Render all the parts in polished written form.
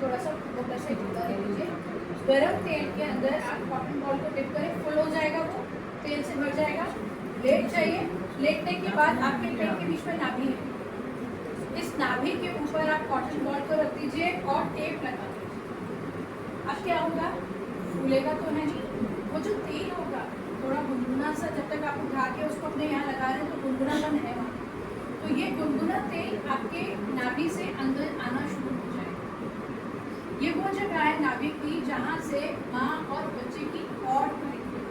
थोड़ा सा मोटा सा ढीला दे दीजिए। गरम तेल के अंदर आप कॉटन बॉल को डिप करें, फुल हो जाएगा, वो तेल से भर जाएगा। लेट जाइए, लेटने के बाद आपके पेट के बीच में नाभि है, इस नाभि के ऊपर आप कॉटन बॉल को रख दीजिए और टेप लगा दीजिए। अब क्या होगा, फूलेगा तो है नहीं, वो जो तेल होगा थोड़ा गुनगुना सा, जब तक आप उठा के उसको अपने यहाँ लगा रहे हैं तो गुनगुनापन है वहाँ, तो ये गुनगुना तेल आपके नाभि से अंदर आना शुरू हो जाएगा। ये वो जगह है नाभि की जहाँ से माँ और बच्चे की कॉर्ड कनेक्ट है।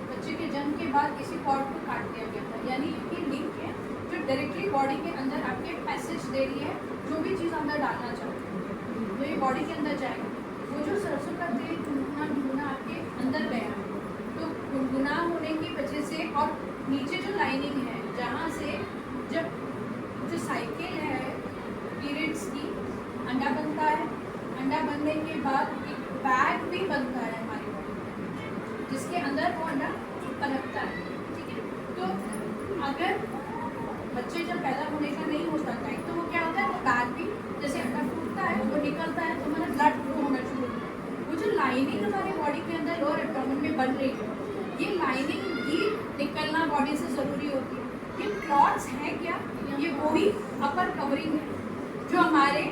बच्चे के जन्म के बाद इसी कॉर्ड को काट दिया गया था, यानी ये लिंक है जो डायरेक्टली बॉडी के अंदर आपके पैसेज दे रही है। जो भी चीज़ अंदर डालना चाहते हैं तो ये बॉडी के अंदर जाएगा। वो जो सरसों का तेल गुनगुना आपके अंदर गया है, तो गुनगुना होने की वजह से, और नीचे जो लाइनिंग है जहाँ से जब जो साइकिल है पीरियड्स की, अंडा बनता है, अंडा बनने के बाद एक बैग भी बनता है हमारी बॉडी में जिसके अंदर वो अंडा पनपता है, ठीक है। तो अगर बच्चे जब पैदा होने का नहीं होता टाइम, तो वो क्या होता है, वो बैग भी जैसे अंडा फूटता है, वो निकलता है, तो हमारा ब्लड फ्लो होना शुरू होता है। वो जो लाइनिंग हमारी बॉडी के अंदर लोअर एब्डोमेन में बन रही है, ये लाइनिंग भी निकलना बॉडी से ज़रूरी होती है। ये क्लॉट्स हैं क्या, ये वही अपर कवरिंग है जो हमारे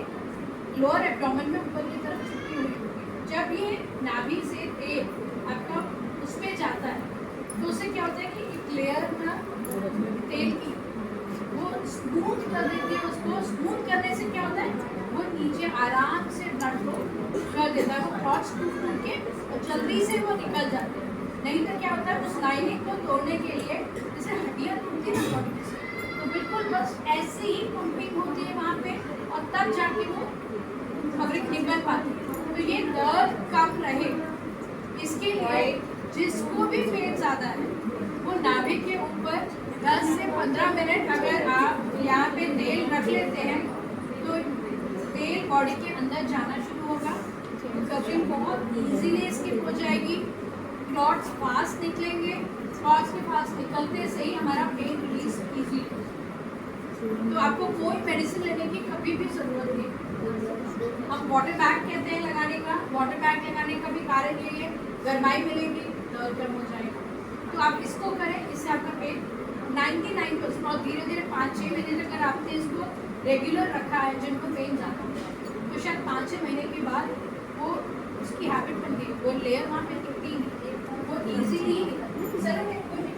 लोअर एब्डोमेन में ऊपर की तरफ चिपकी हुई होती है। जब ये नाभि से तेल आपका उस पर जाता है तो उससे क्या होता है कि एक लेयर ना तेल की वो स्मूथ कर देती है। उसको स्मूथ करने से क्या होता है, वो नीचे आराम से ब्लड फ्लो कर देता है, वो क्लॉट्स टूट के और जल्दी से वो निकल जाते हैं। नहीं तो क्या होता है, उस लाइनिंग को तोड़ने के लिए जैसे हड्डियाँ टूटती है ना बॉडी से, तो बिल्कुल बस ऐसे ही पंपिंग होती है वहाँ पे, और तब जाके वो कवरिंग निकल पाती है। तो ये दर्द कम रहे इसके लिए जिसको भी पेन ज़्यादा है वो नाभि के ऊपर 10 से 15 मिनट अगर आप यहाँ पे तेल रख लेते हैं तो तेल बॉडी के अंदर जाना शुरू होगा। कवरिंग बहुत इजीली स्किप हो जाएगी, क्लॉट्स फास्ट निकलेंगे, क्लॉट्स के फास्ट निकलते से ही हमारा पेन रिलीज इजी। तो आपको कोई मेडिसिन लेने की कभी भी ज़रूरत नहीं। हम वाटर बैग कहते हैं लगाने का, वाटर बैग लगाने का भी कारण यही है, गर्माई मिलेगी, दर्द कम हो जाएगा। तो आप इसको करें, इससे आपका पेन 99%, और धीरे धीरे 5-6 महीने तक अगर आपने इसको रेगुलर रखा है, जिनको पेन ज़्यादा होता है तो शायद 5-6 महीने के बाद वो उसकी हैबिट बन गई, वो लेयर वहाँ पे टिकती नहीं, वो ईजीली ही सर में कोई भी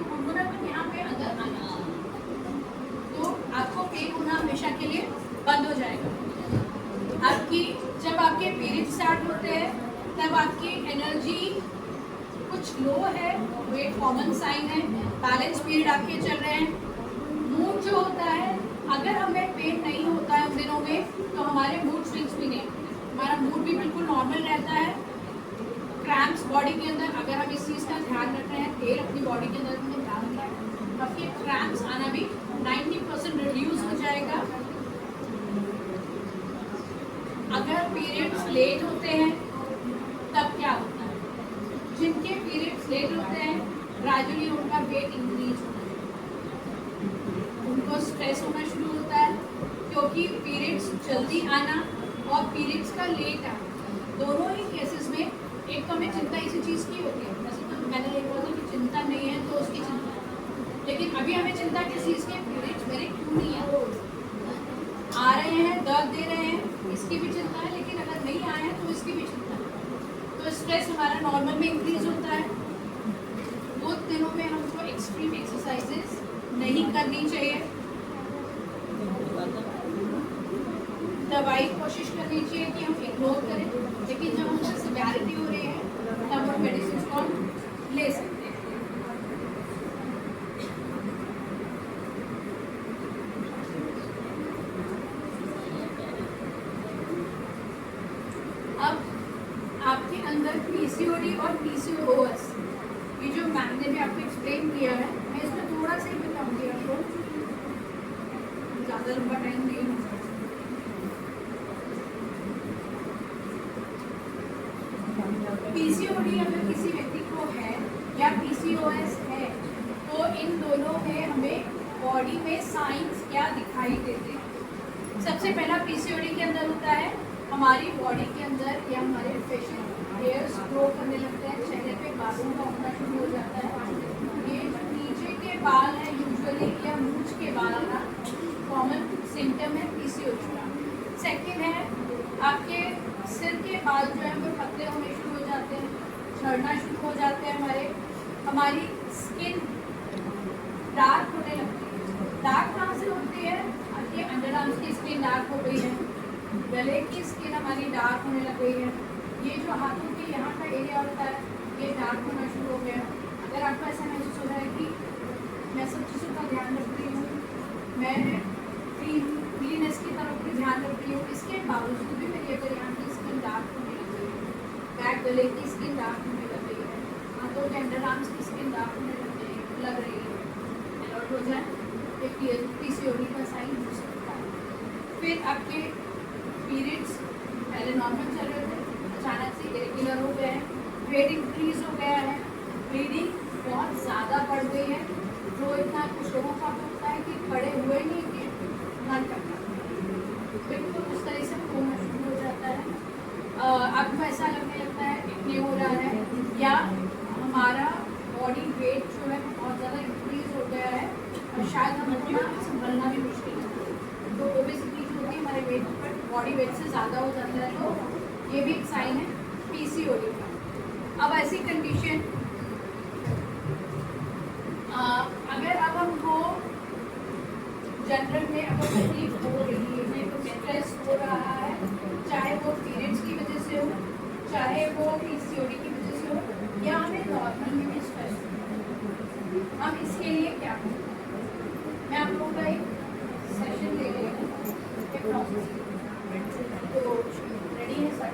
गुनगुना तो यहाँ पे अंदर आना, तो आपको पेन होना हमेशा के लिए बंद हो जाएगा। आपकी जब आपके पीरियड स्टार्ट होते हैं तब आपकी एनर्जी कुछ लो है, वो एक कॉमन साइन है। बैलेंस पीरियड आपके चल रहे हैं। मूड जो होता है, अगर हमें पेन नहीं होता है उन दिनों में तो हमारे मूड स्विंग्स भी नहीं, हमारा मूड भी बिल्कुल नॉर्मल रहता है। क्रैम्प्स बॉडी के अंदर, अगर हम इस चीज़ का ध्यान रख रहे हैं, तेल अपनी बॉडी के अंदर में ध्यान रख रहे हैं, तो आपके क्रैम्प्स आना भी 90% रिड्यूस हो जाएगा। अगर पीरियड्स लेट होते हैं तब क्या होता है, जिनके पीरियड्स लेट होते हैं ग्रेजुअली उनका वेट इंक्रीज होता है, उनको स्ट्रेस होना शुरू होता है, क्योंकि पीरियड्स जल्दी आना और पीरियड्स का लेट आना, दोनों ही केसेस में एक तो हमें चिंता इसी चीज़ की होती है। वैसे तो मैंने ये बोला था कि चिंता नहीं है तो उसकी चिंता है, लेकिन अभी हमें चिंता किस चीज़ की, पीरियड्स मेरे क्यों नहीं है, आ रहे हैं दर्द दे रहे हैं, इसकी भी चिंता है, लेकिन अगर नहीं आए हैं तो इसकी भी चिंता है। तो स्ट्रेस हमारा नॉर्मल में इंक्रीज होता है। वो दिनों में हमको एक्सट्रीम एक्सरसाइजेस नहीं करनी चाहिए, दवाई कोशिश करनी चाहिए कि हम इग्नोर करें, लेकिन जब हमको सिवियरिटी हो रही है तब हम मेडिसिन को ले सकते हैं। अब आपके अंदर पीसीओडी और पीसीओएस, ये जो मैम ने भी आपको एक्सप्लेन किया है, मैं इसमें थोड़ा सा ही बताऊंगी आपको, ज़्यादा लंबा टाइम नहीं होगा। पीसीओडी अगर किसी व्यक्ति को है या पीसीओएस है तो इन दोनों में हमें बॉडी में साइंस क्या दिखाई देते हैं। सबसे पहला पीसीओडी के अंदर होता है हमारी बॉडी के अंदर या हमारे फेशियल हेयर्स ग्रो करने लगते हैं, चेहरे पे बालों का उठना शुरू हो जाता है। ये जो नीचे के बाल है यूजुअली या मूंछ के बाल का कॉमन सिम्टम है पीसीओडी का। सेकेंड है आपके सिर के बाल जो है वो पतले होने शुरू हो जाते हैं, झड़ना शुरू हो जाते हैं। हमारी स्किन डार्क होने लगती है। डार्क कहाँ से होती है? आपके अंडर आर्म्स की स्किन डार्क हो गई है, गले की स्किन हमारी डार्क होने लग गई है, ये जो हाथों के यहाँ का एरिया होता है ये डार्क होना शुरू हो गया। अगर आपको ऐसा महसूस हो रहा है कि मैं सब चीज़ों का ध्यान रख रही हूँ, मैं क्लीननेस की तरफ भी ध्यान रख रही हूँ, इसके बावजूद भी मेरी अगर यहाँ की स्किन डार्क होने लग गई है, बैक गले की स्किन डार्क होने लग गई है, हाथों के अंडर आर्म्स की स्किन डार्क होने लग रही है, अलर्ट हो जाए, एक पीसीओडी का साइन हो सकता है। फिर आपके पीरियड्स पहले नॉर्मल चल रहे थे, अचानक से इरेगुलर हो गए हैं, वेट इंक्रीज हो गया है, ब्लीडिंग बहुत ज़्यादा बढ़ गई है, जो इतना कुछ लोगों का होता है कि खड़े हुए नहीं कि मन करता बिल्कुल उस तरह से होना शुरू हो जाता है। आपको ऐसा लगने लगता है इतने हो रहा है या हमारा बॉडी वेट जो है बहुत ज़्यादा इंक्रीज हो गया है और शायद हम अपना संभलना भी मुश्किल है। तो ओबेसिटी जो होती है हमारे वेट पर बॉडी वेट से ज़्यादा हो जाता है, तो ये भी एक साइन है पीसीओडी का। अब ऐसी कंडीशन अगर अब हमको जनरल में अगर तकलीफ हो रही है, तो स्ट्रेस हो रहा है, चाहे वो पीरियड्स की वजह से हो, चाहे वो पीसीओडी की वजह से हो, या हमें नॉर्मल में भी स्ट्रेस हो, हम इसके लिए क्या करें? मैं आप लोगों का एक सेशन ले रही हूँ, तो रेडी है सर?